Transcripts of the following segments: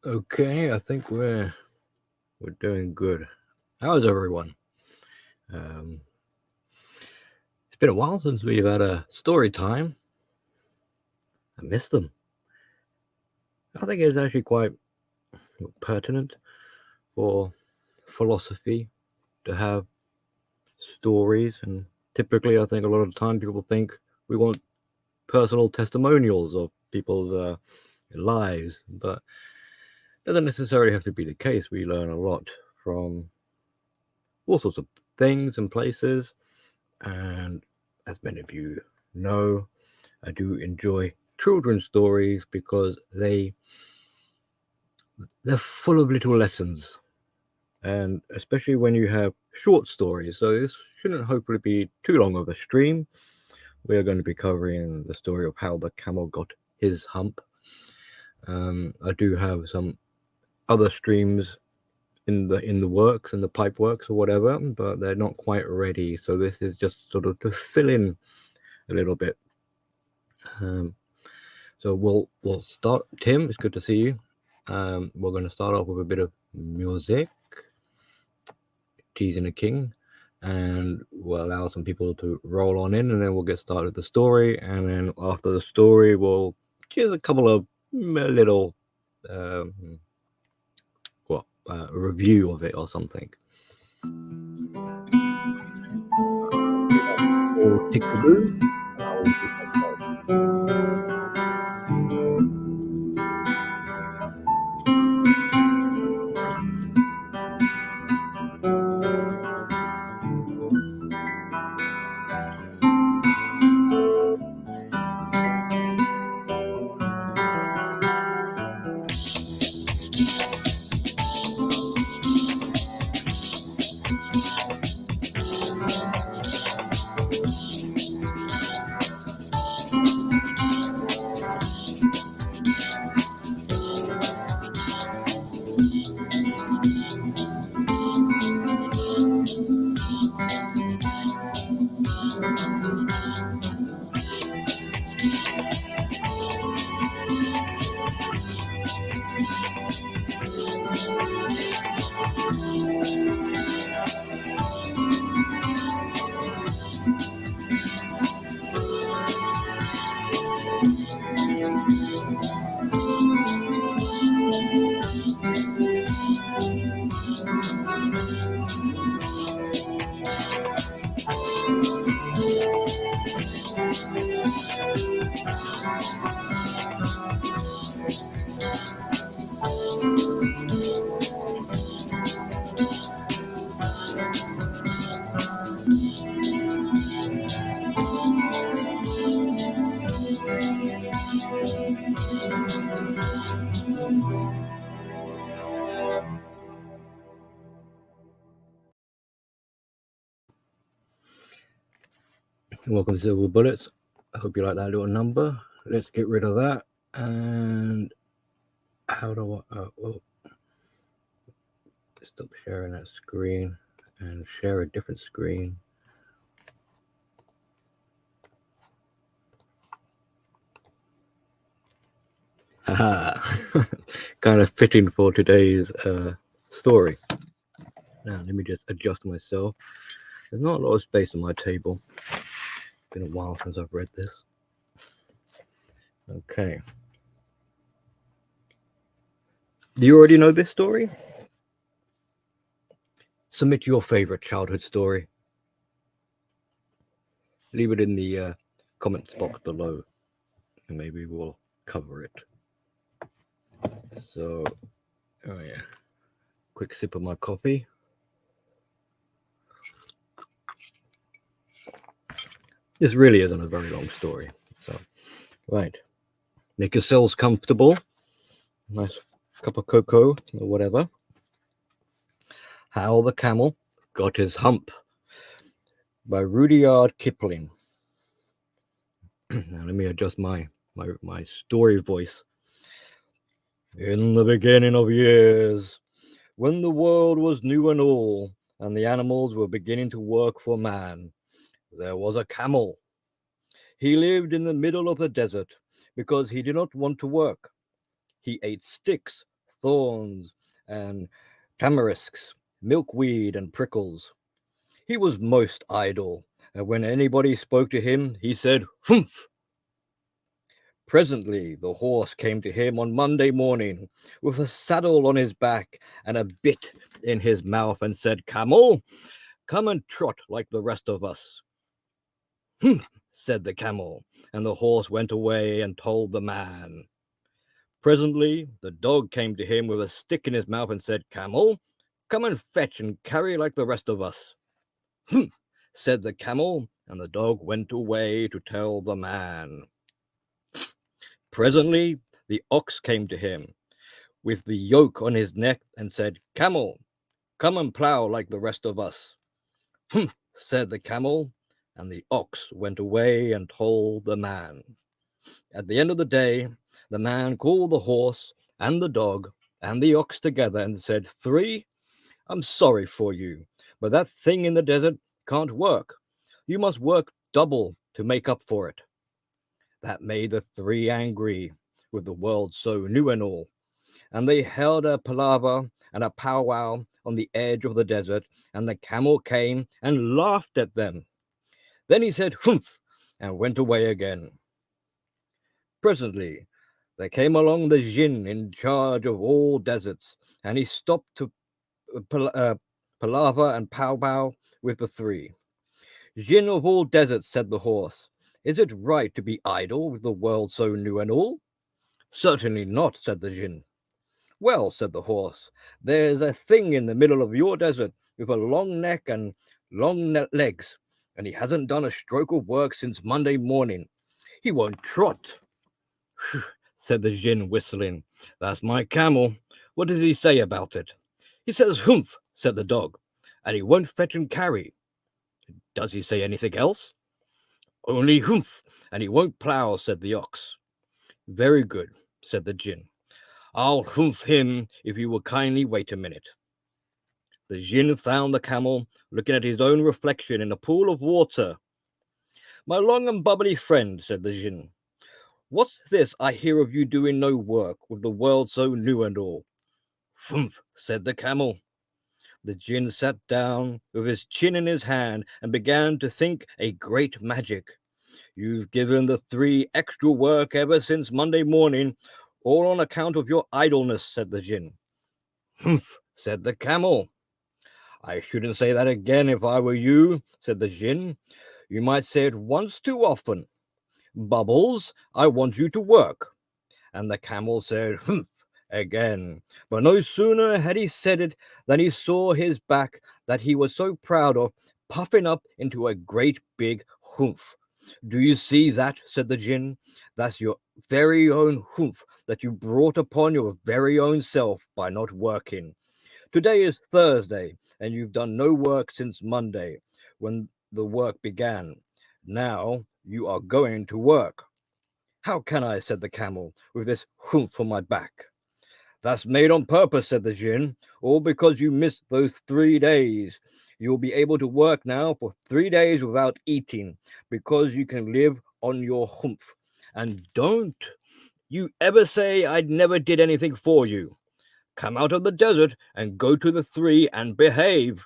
Okay, I think we're doing good. How's everyone? Um, it's been a while since we've had a story time. I missed them. I think it's actually quite pertinent for philosophy to have stories, and typically, I think a lot of the time people think we want personal testimonials of people's lives, but it doesn't necessarily have to be the case. We learn a lot from all sorts of things and places, and as many of you know, I do enjoy children's stories because they're full of little lessons, and especially when you have short stories. So this shouldn't hopefully be too long of a stream. We are going to be covering the story of how the camel got his hump. I do have some other streams in the works, in the pipe works or whatever, but they're not quite ready. So this is just sort of to fill in a little bit. Um, So we'll start. Tim, it's good to see you. We're going to start off with a bit of music, Teasing the King, and we'll allow some people to roll on in, and then we'll get started with the story. And then after the story, we'll just a couple of little um, a review of it or something. Or tick the boo. Welcome to Silver Bullets. I hope you like that little number. Let's get rid of that. And how do I? Stop sharing that screen and share a different screen. Haha, kind of fitting for today's story. Now, let me just adjust myself. There's not a lot of space on my table. It's been a while since I've read this. Okay. Do you already know this story? Submit your favorite childhood story. Leave it in the comments box below, and maybe we'll cover it. So, oh yeah, quick sip of my coffee. This really isn't a very long story. So, right, make yourselves comfortable. Nice cup of cocoa or whatever. How the Camel Got His Hump by Rudyard Kipling. Now let me adjust my story voice. In the beginning of years, when the world was new and all, and the animals were beginning to work for man, there was a camel. He lived in the middle of the desert because he did not want to work. He ate sticks thorns and tamarisks, milkweed and prickles. He was most idle, and when anybody spoke to him, he said, "Humph!" Presently the horse came to him on Monday morning, with a saddle on his back and a bit in his mouth, and said, "Camel, come and trot like the rest of us." "Humph!" said the camel, and the horse went away and told the man. Presently the dog came to him with a stick in his mouth and said, "Camel, come and fetch and carry like the rest of us." "Humph!" said the camel, and the dog went away to tell the man. Presently the ox came to him with the yoke on his neck and said, "Camel, come and plough like the rest of us." "Humph!" said the camel, and the ox went away and told the man. At the end of the day, the man called the horse and the dog and the ox together and said, "Three, I'm sorry for you, but that thing in the desert can't work. You must work double to make up for it." That made the three angry, with the world so new and all, and they held a palaver and a powwow on the edge of the desert, and the camel came and laughed at them. Then he said, "Humph," and went away again. Presently there came along the Jinn in charge of all deserts, and he stopped to palaver and powwow with the three. "Jinn of all deserts," said the horse, "is it right to be idle with the world so new and all?" "Certainly not," said the Jinn. "Well," said the horse, "there's a thing in the middle of your desert with a long neck and long legs, and he hasn't done a stroke of work since Monday morning. He won't trot." "Phew," said the Jinn, whistling. "That's my camel. What does he say about it?" "He says, 'Humph,'" said the dog, "and he won't fetch and carry." "Does he say anything else?" "Only 'Humph,' and he won't plough," said the ox. "Very good," said the Jinn. "I'll 'humph' him if you will kindly wait a minute." The Jinn found the camel looking at his own reflection in a pool of water. "My long and bubbly friend," said the Jinn, "what's this I hear of you doing no work, with the world so new and all?" "Humph," said the camel. The Jinn sat down with his chin in his hand and began to think a great magic. "You've given the three extra work ever since Monday morning, all on account of your idleness," said the Jinn. "Humph," said the camel. "I shouldn't say that again if I were you," said the Jinn. "You might say it once too often. Bubbles, I want you to work." And the camel said, "Humph," again. But no sooner had he said it than he saw his back that he was so proud of puffing up into a great big humph. "Do you see that?" said the Jinn. "That's your very own humph that you brought upon your very own self by not working. Today is Thursday, and you've done no work since Monday, when the work began. Now you are going to work." "How can I," said the camel, "with this humph on my back?" "That's made on purpose," said the Jinn, "all because you missed those 3 days. You'll be able to work now for 3 days without eating, because you can live on your humph. And don't you ever say I never did anything for you. Come out of the desert and go to the three and behave."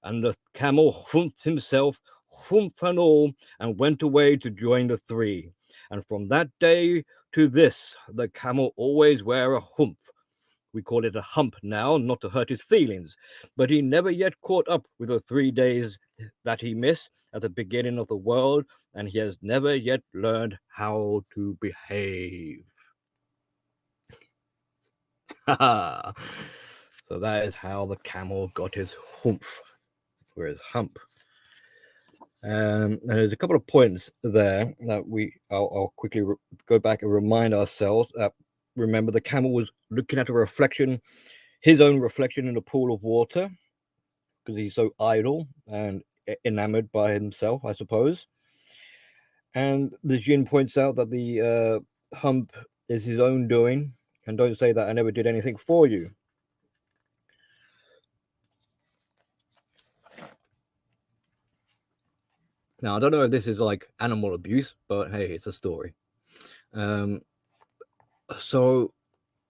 And the camel humphed himself, humph and all, and went away to join the three. And from that day to this, the camel always wear a humph. We call it a hump now, not to hurt his feelings, but he never yet caught up with the 3 days that he missed at the beginning of the world, and he has never yet learned how to behave. So that is how the camel got his humph, or his hump. And there's a couple of points there that I'll quickly go back and remind ourselves that, remember, the camel was looking at a reflection, his own reflection in a pool of water, because he's so idle and enamored by himself, I suppose. And the Jinn points out that the hump is his own doing, and don't say that I never did anything for you. Now, I don't know if this is like animal abuse, but hey, it's a story. So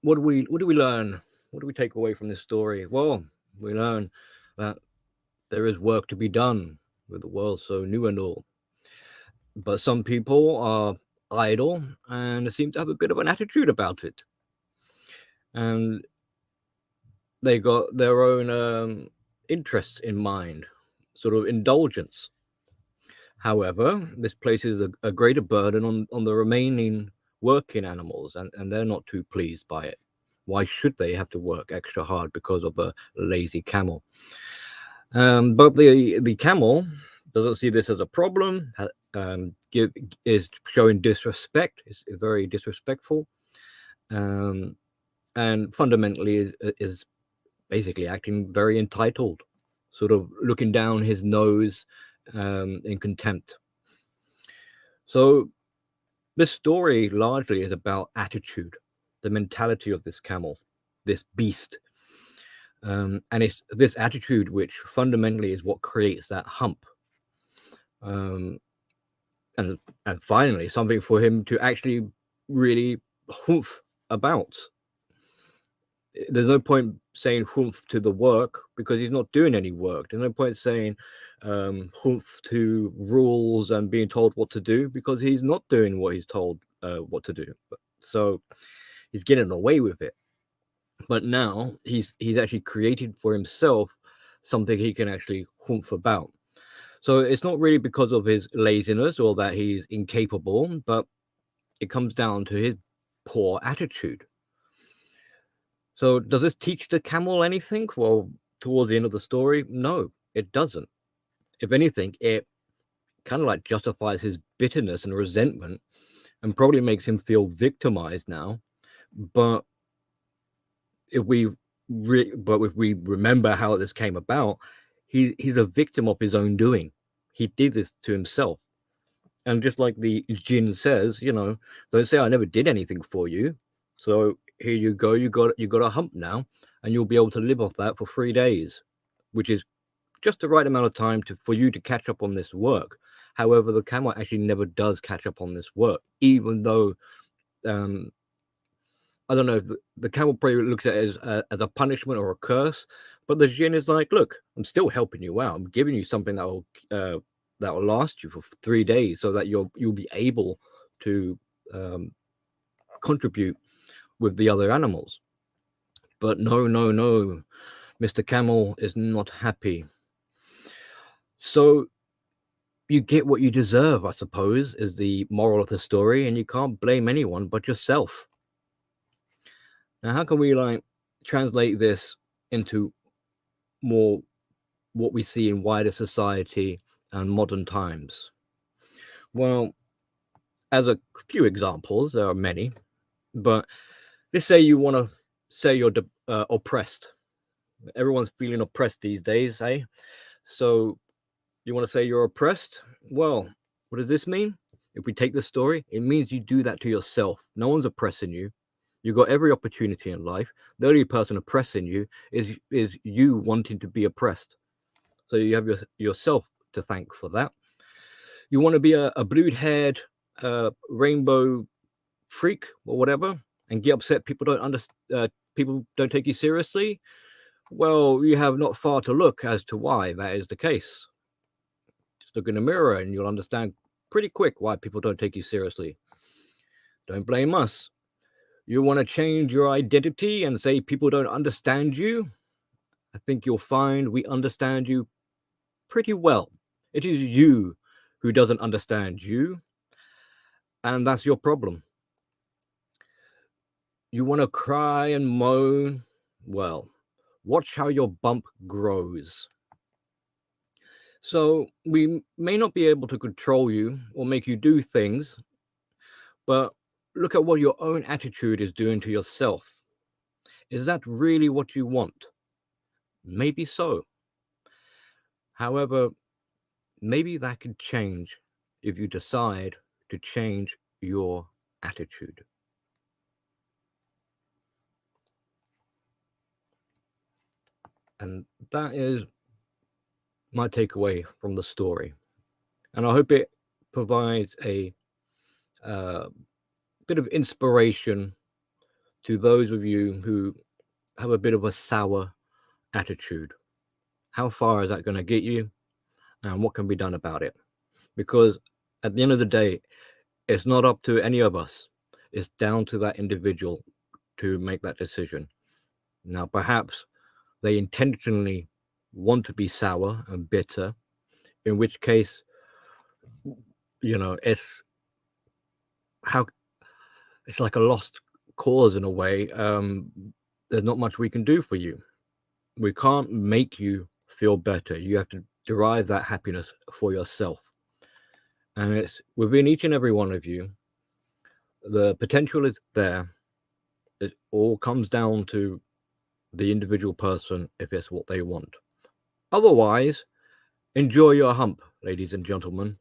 what do we learn? What do we take away from this story? Well, we learn that there is work to be done with the world so new and all. But some people are idle and seem to have a bit of an attitude about it. And they got their own interests in mind, sort of indulgence. However, this places a greater burden on the remaining working animals, and they're not too pleased by it. Why should they have to work extra hard because of a lazy camel? But the camel doesn't see this as a problem. Is showing disrespect. Is very disrespectful, and fundamentally is basically acting very entitled, sort of looking down his nose in contempt. So this story largely is about attitude, the mentality of this camel, this beast. And it's this attitude which fundamentally is what creates that hump. And finally, something for him to actually really humph about. There's no point saying humph to the work because he's not doing any work. There's no point saying humph to rules and being told what to do because he's not doing what he's told what to do. So he's getting away with it. But now he's actually created for himself something he can actually humph about. So it's not really because of his laziness or that he's incapable, but it comes down to his poor attitude. So does this teach the camel anything? Well, towards the end of the story, no, it doesn't. If anything, it kind of like justifies his bitterness and resentment and probably makes him feel victimized now. But if we remember how this came about, he's a victim of his own doing. He did this to himself. And just like the Jinn says, don't say I never did anything for you. So here you go, you got a hump now, and you'll be able to live off that for 3 days, which is just the right amount of time for you to catch up on this work. However, the camel actually never does catch up on this work, even though I don't know, the camel probably looks at it as a punishment or a curse, but the Jinn is like, look, I'm still helping you out. I'm giving you something that will last you for 3 days, so that you'll be able to contribute with the other animals. But no, Mr. Camel is not happy. So you get what you deserve, I suppose, is the moral of the story, and you can't blame anyone but yourself. Now, how can we translate this into more what we see in wider society and modern times? Well, as a few examples, there are many, but let's say you want to say you're oppressed. Everyone's feeling oppressed these days, eh? So you want to say you're oppressed? Well, what does this mean? If we take the story, it means you do that to yourself. No one's oppressing you. You've got every opportunity in life. The only person oppressing you is you wanting to be oppressed. So you have yourself to thank for that. You want to be a blue-haired rainbow freak or whatever, and get upset people don't take you seriously. Well, you have not far to look as to why that is the case. Just look in the mirror and you'll understand pretty quick why people don't take you seriously. Don't blame us. You want to change your identity and say people don't understand you? I think you'll find we understand you pretty well. It is you who doesn't understand you, and that's your problem. You want to cry and moan? Well, watch how your bump grows. So we may not be able to control you or make you do things, but look at what your own attitude is doing to yourself. Is that really what you want? Maybe so. However, maybe that could change if you decide to change your attitude. And that is my takeaway from the story. And I hope it provides a bit of inspiration to those of you who have a bit of a sour attitude. How far is that going to get you? And what can be done about it? Because at the end of the day, it's not up to any of us. It's down to that individual to make that decision. Now, perhaps they intentionally want to be sour and bitter, in which case, it's like a lost cause in a way. There's not much we can do for you. We can't make you feel better. You have to derive that happiness for yourself. And it's within each and every one of you. The potential is there. It all comes down to the individual person if it's what they want. Otherwise, enjoy your hump, ladies and gentlemen.